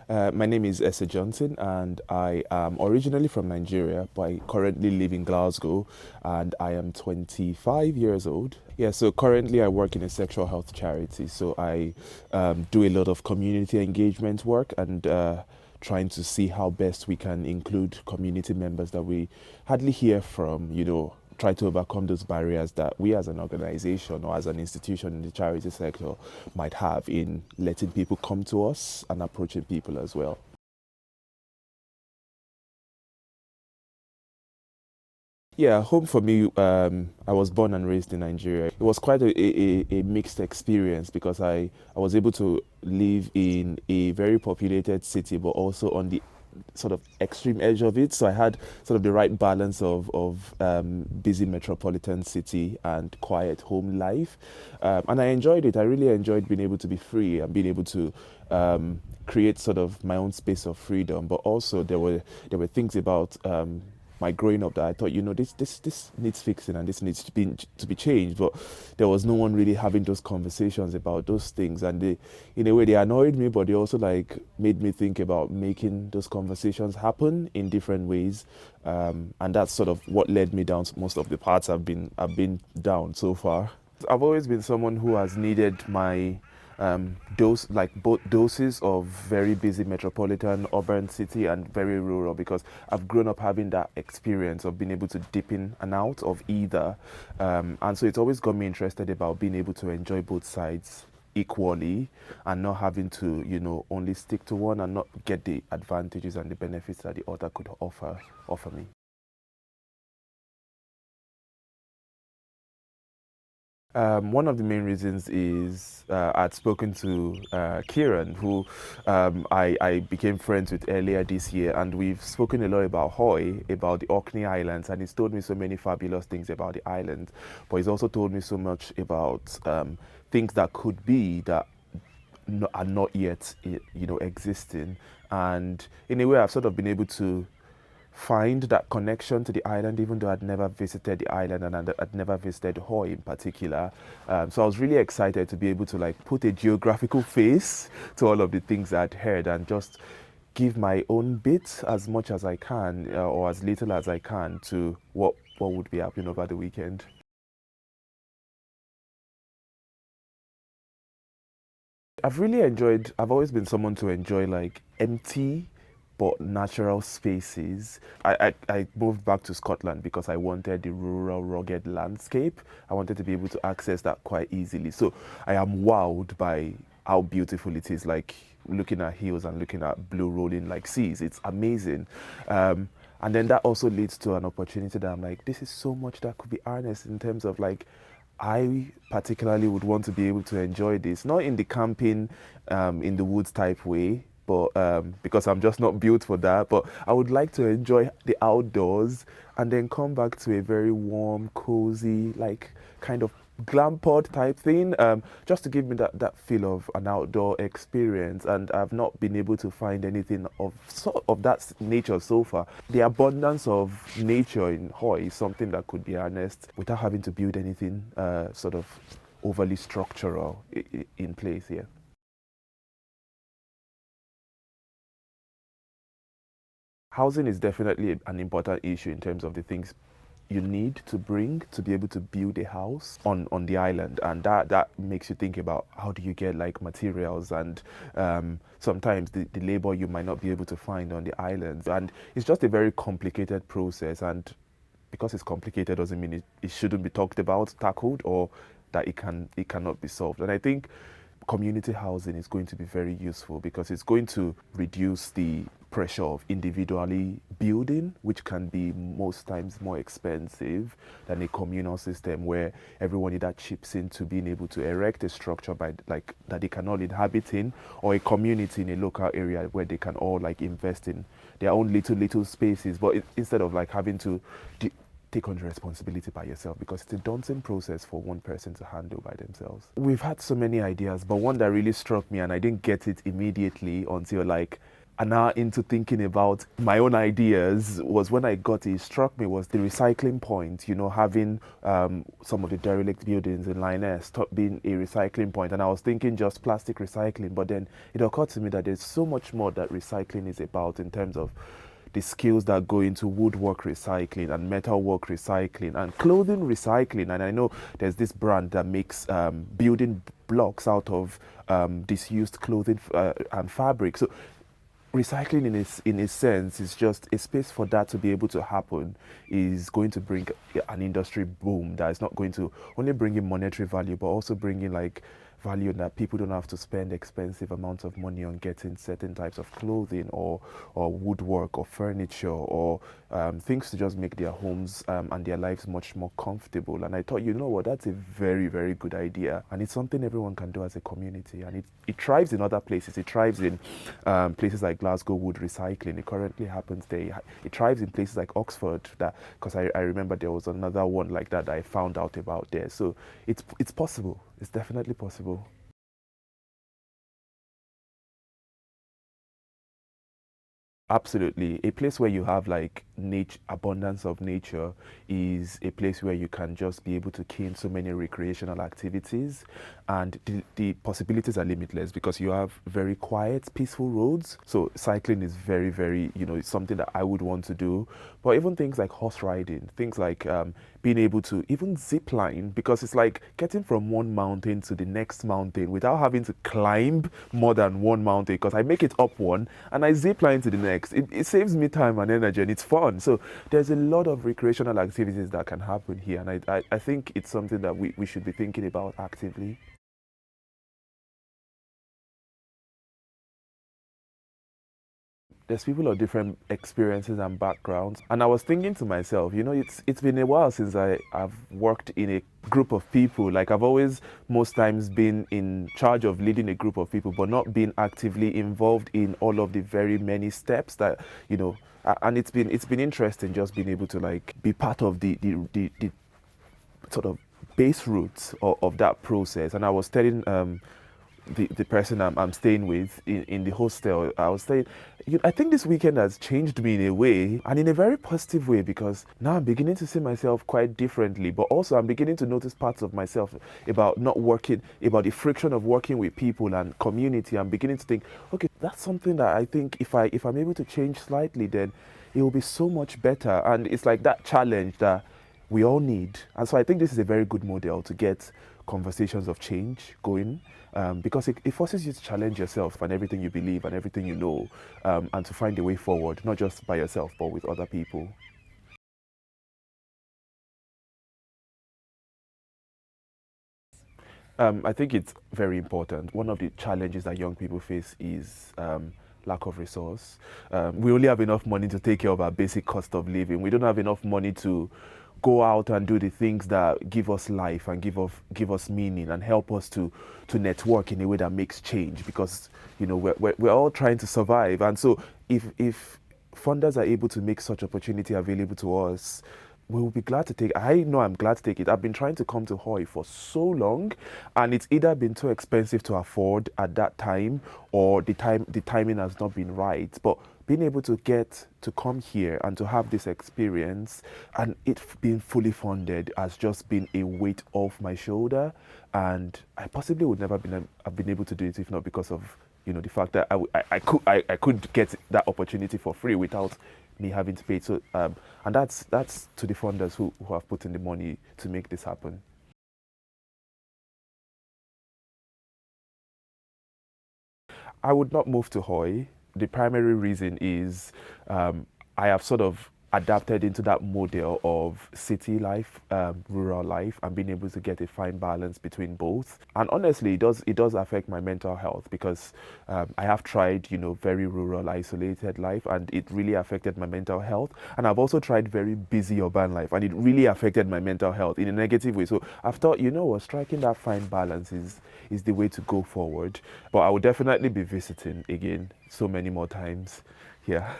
My name is Esther Johnson, and I am originally from Nigeria, but I currently live in Glasgow, and I am 25 years old. Yeah, so currently I work in a sexual health charity, so I do a lot of community engagement work and trying to see how best we can include community members that we hardly hear from, try to overcome those barriers that we as an organization or as an institution in the charity sector might have in letting people come to us and approaching people as well. Yeah, home for me, I was born and raised in Nigeria. It was quite a mixed experience because I was able to live in a very populated city, but also on the sort of extreme edge of it. So I had sort of the right balance of busy metropolitan city and quiet home life. And I enjoyed it. I really enjoyed being able to be free and being able to create sort of my own space of freedom. But also there were things about my growing up that I thought, this needs fixing and this needs to be changed. But there was no one really having those conversations about those things, and they, in a way, they annoyed me, but they also like made me think about making those conversations happen in different ways, and that's sort of what led me down most of the paths I've been down so far. I've always been someone who has needed my dose, like both doses of very busy metropolitan urban city and very rural, because I've grown up having that experience of being able to dip in and out of either, and so it's always got me interested about being able to enjoy both sides equally and not having to only stick to one and not get the advantages and the benefits that the other could offer me. One of the main reasons is I'd spoken to Kieran, who I became friends with earlier this year, and we've spoken a lot about Hoi, about the Orkney Islands, and he's told me so many fabulous things about the island. But he's also told me so much about things that could be that are not yet, existing. And in a way, I've sort of been able to find that connection to the island, even though I'd never visited the island and I'd never visited Hoi in particular. So I was really excited to be able to like put a geographical face to all of the things I'd heard and just give my own bit as much as I can, or as little as I can, to what would be happening over the weekend. I've always been someone to enjoy like empty but natural spaces. I moved back to Scotland because I wanted the rural, rugged landscape. I wanted to be able to access that quite easily. So I am wowed by how beautiful it is, like looking at hills and looking at blue rolling like seas. It's amazing. And then that also leads to an opportunity that I'm like, this is so much that could be harnessed in terms of like, I particularly would want to be able to enjoy this, not in the camping, in the woods type way, but because I'm just not built for that. But I would like to enjoy the outdoors and then come back to a very warm, cozy, like kind of glam pod type thing, just to give me that feel of an outdoor experience. And I've not been able to find anything of that nature so far. The abundance of nature in Hoi is something that could be harnessed without having to build anything sort of overly structural in place here. Housing is definitely an important issue in terms of the things you need to bring to be able to build a house on the island, and that makes you think about how do you get like materials and sometimes the labor you might not be able to find on the islands, and it's just a very complicated process. And because it's complicated doesn't mean it shouldn't be talked about, tackled, or that it cannot be solved. And I think community housing is going to be very useful because it's going to reduce the pressure of individually building, which can be most times more expensive than a communal system where everyone either chips into being able to erect a structure by like that they can all inhabit in, or a community in a local area where they can all like invest in their own little spaces. But instead of like having to take on the responsibility by yourself, because it's a daunting process for one person to handle by themselves. We've had so many ideas, but one that really struck me, and I didn't get it immediately until like an hour into thinking about my own ideas was when it struck me was the recycling point, having some of the derelict buildings in Line S being a recycling point. And I was thinking just plastic recycling, but then it occurred to me that there's so much more that recycling is about in terms of the skills that go into woodwork recycling and metalwork recycling and clothing recycling. And I know there's this brand that makes building blocks out of disused clothing and fabric. So recycling in a sense is just a space for that to be able to happen is going to bring an industry boom that is not going to only bring in monetary value but also bring in like value that people don't have to spend expensive amounts of money on getting certain types of clothing or woodwork or furniture or things to just make their homes and their lives much more comfortable. And I thought, you know what, that's a very, very good idea. And it's something everyone can do as a community. And it thrives in other places. It thrives in places like Glasgow Wood Recycling. It currently happens there. It thrives in places like Oxford, because I remember there was another one like that I found out about there. So it's possible. It's definitely possible. Absolutely. A place where you have like nature, abundance of nature is a place where you can just be able to key in so many recreational activities, and the possibilities are limitless because you have very quiet, peaceful roads. So cycling is very, very, it's something that I would want to do. But even things like horse riding, things like being able to even zip line, because it's like getting from one mountain to the next mountain without having to climb more than one mountain, because I make it up one and I zip line to the next. It saves me time and energy and it's fun. So there's a lot of recreational activities that can happen here, and I think it's something that we should be thinking about actively. There's people of different experiences and backgrounds, and I was thinking to myself, it's been a while since I've worked in a group of people. Like, I've always most times been in charge of leading a group of people but not being actively involved in all of the very many steps that and it's been interesting just being able to like be part of the sort of base roots of that process. And I was telling the person I'm staying with in the hostel, I was saying, I think this weekend has changed me in a way, and in a very positive way, because now I'm beginning to see myself quite differently, but also I'm beginning to notice parts of myself about not working, about the friction of working with people and community. I'm beginning to think, okay, that's something that I think if I'm able to change slightly, then it will be so much better. And it's like that challenge that we all need. And so I think this is a very good model to get conversations of change going, because it forces you to challenge yourself and everything you believe and everything you know, and to find a way forward, not just by yourself, but with other people. I think it's very important. One of the challenges that young people face is lack of resource. We only have enough money to take care of our basic cost of living. We don't have enough money to go out and do the things that give us life and give us meaning and help us to network in a way that makes change, because we're all trying to survive. And so if funders are able to make such opportunity available to us, we will be glad to take. I know I'm glad to take it. I've been trying to come to Hawaii for so long, and it's either been too expensive to afford at that time, or the timing has not been right. But being able to get to come here and to have this experience and it being fully funded has just been a weight off my shoulder, and I possibly would never have been able to do it if not because of the fact that I could get that opportunity for free without me having to pay. So and that's to the funders who have put in the money to make this happen. I would not move to Hawaii. The primary reason is I have sort of adapted into that model of city life, rural life, and being able to get a fine balance between both. And honestly, it does affect my mental health, because I have tried, very rural, isolated life, and it really affected my mental health. And I've also tried very busy urban life, and it really affected my mental health in a negative way. So I've thought, what, striking that fine balance is the way to go forward. But I will definitely be visiting again so many more times. Yeah.